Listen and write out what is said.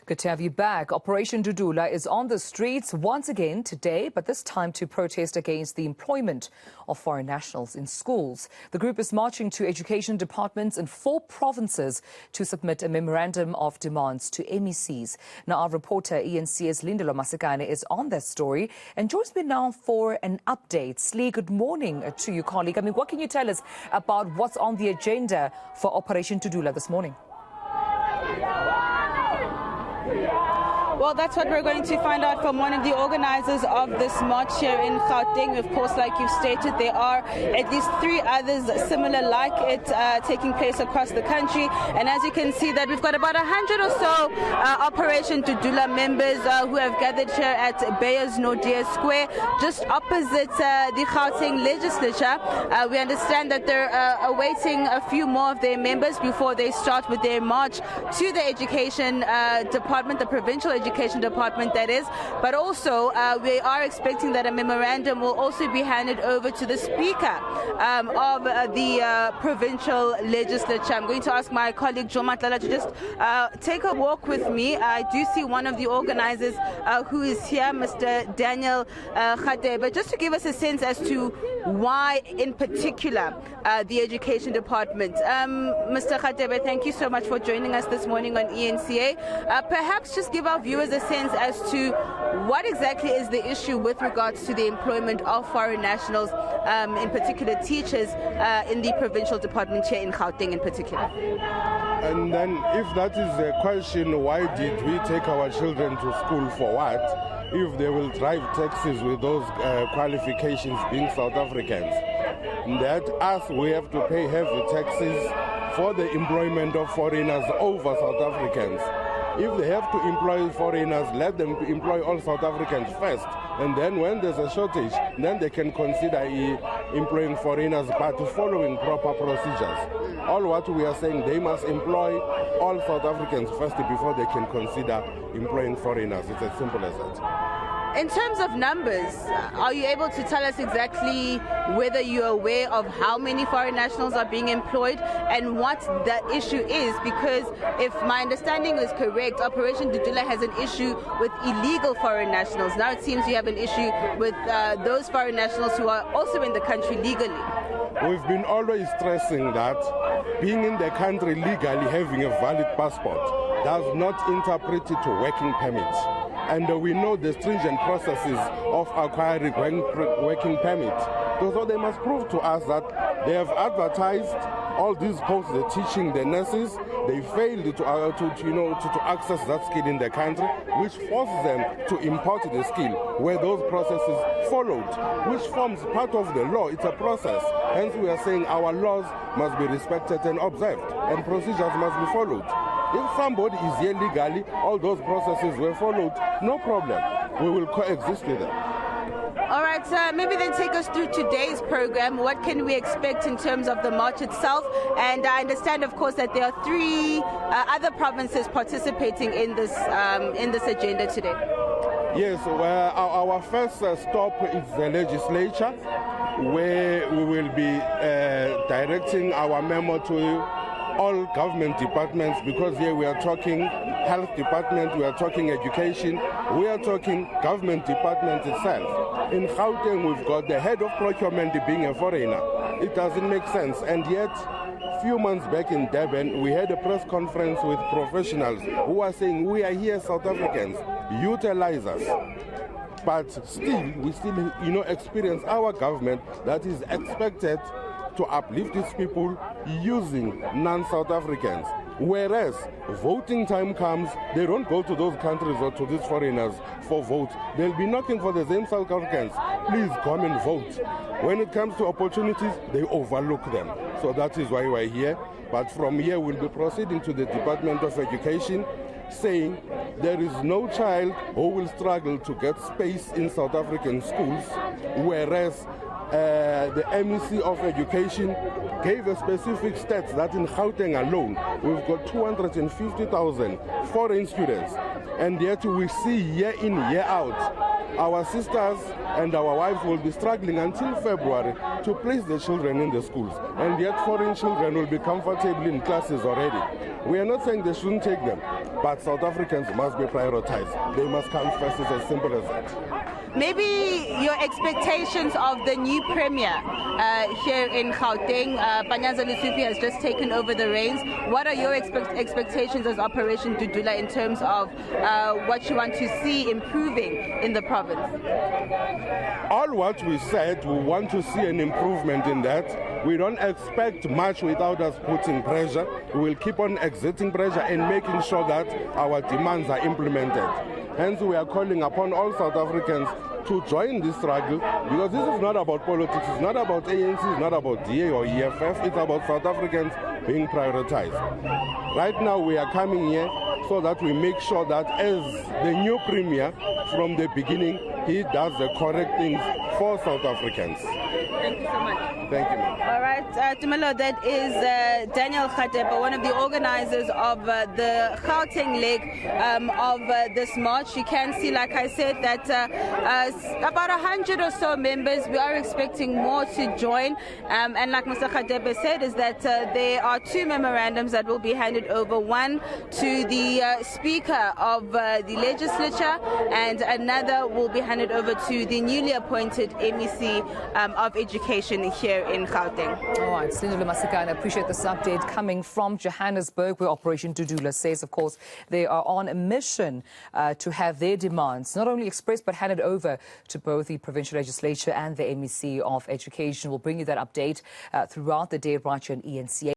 Good to have you back. Operation Dudula is on the streets once again today, but this time to protest against the employment of foreign nationals in schools. The group is marching to education departments in 4 provinces to submit a memorandum of demands to MECs. Now, our reporter eNCA's Silindelo Masikane is on that story and joins me now for an update. Slee, good morning to you, colleague. What can you tell us about what's on the agenda for Operation Dudula this morning? Well, that's what we're going to find out from one of the organizers of this march here in Gauteng. Of course, like you've stated, there are at least 3 others similar like it taking place across the country. And as you can see, that we've got about 100 or so Operation Dudula members who have gathered here at Beyers Nordia Square, just opposite the Gauteng legislature. We understand that they're awaiting a few more of their members before they start with their march to the education department, the provincial education department, that is. But also we are expecting that a memorandum will also be handed over to the speaker of the provincial legislature. I'm going to ask my colleague Jo Matlala to just take a walk with me. I do see one of the organizers who is here, Mr. Daniel Khatebe, just to give us a sense as to why in particular the education department. Mr. Khatebe, thank you so much for joining us this morning on eNCA. Perhaps just give our viewers a sense as to what exactly is the issue with regards to the employment of foreign nationals, in particular teachers, in the provincial department here in Gauteng in particular. And then if that is the question, why did we take our children to school for what? If they will drive taxis with those qualifications being South Africans, that us, we have to pay heavy taxes for the employment of foreigners over South Africans. If they have to employ foreigners, let them employ all South Africans first. And then when there's a shortage, then they can consider employing foreigners, but following proper procedures. All what we are saying, they must employ all South Africans first before they can consider employing foreigners. It's as simple as that. In terms of numbers, are you able to tell us exactly whether you're aware of how many foreign nationals are being employed and what the issue is? Because if my understanding is correct, Operation Dudula has an issue with illegal foreign nationals. Now it seems you have an issue with those foreign nationals who are also in the country legally. We've been always stressing that being in the country legally, having a valid passport, does not interpret it to working permits. And we know the stringent processes of acquiring working permit. So they must prove to us that they have advertised all these posts, they're teaching the nurses, they failed to access that skill in the country, which forces them to import the skill where those processes followed, which forms part of the law. It's a process. Hence we are saying our laws must be respected and observed, and procedures must be followed. If somebody is here legally, all those processes were followed, no problem. We will coexist with them. All right, maybe then take us through today's program. What can we expect in terms of the march itself? And I understand, of course, that there are 3 other provinces participating in this agenda today. Yes, well, our first stop is the legislature, where we will be directing our memo to all government departments, because here we are talking health department, we are talking education, we are talking government department itself. In Gauteng, we've got the head of procurement being a foreigner. It doesn't make sense. And yet, a few months back in Durban, we had a press conference with professionals who are saying, we are here, South Africans, utilize us. But still, we still experience our government that is expected to uplift its people using non-South Africans. Whereas voting time comes, they don't go to those countries or to these foreigners for vote. They'll be knocking for the same South Africans. Please come and vote. When it comes to opportunities, they overlook them. So that is why we're here. But from here, we'll be proceeding to the Department of Education, saying there is no child who will struggle to get space in South African schools, whereas the MEC of Education gave a specific stats that in Gauteng alone, we've got 250,000 foreign students. And yet we see year in, year out, our sisters and our wives will be struggling until February to place the children in the schools. And yet foreign children will be comfortably in classes already. We are not saying they shouldn't take them, but South Africans must be prioritized. They must come first. It's as simple as that. Maybe your expectations of the new premier here in Gauteng. Panyaza Lesufi has just taken over the reins. What are your expectations as Operation Dudula in terms of what you want to see improving in the province? All what we said, we want to see an improvement in that. We don't expect much without us putting pressure. We will keep on exerting pressure and making sure that our demands are implemented. Hence, we are calling upon all South Africans to join this struggle, because this is not about politics, it's not about ANC, it's not about DA or EFF, it's about South Africans being prioritized. Right now, we are coming here so that we make sure that as the new premier, from the beginning, he does the correct things for South Africans. Thank you so much. Thank you, ma'am. All right, Tumelo, that is Daniel Khatepa, one of the organizers of the Gauteng leg of this march. You can see, like I said, that about 100 or so members. We are expecting more to join. And like Mr. Khatepa said, is that there are two memorandums that will be handed over, one to the Speaker of the Legislature, and another will be handed over to the newly appointed MEC of Education here in Gauteng. All right, Silindelo Masikane, I appreciate this update coming from Johannesburg, where Operation Dudula says, of course, they are on a mission to have their demands not only expressed but handed over to both the provincial legislature and the MEC of Education. We'll bring you that update throughout the day right here on eNCA.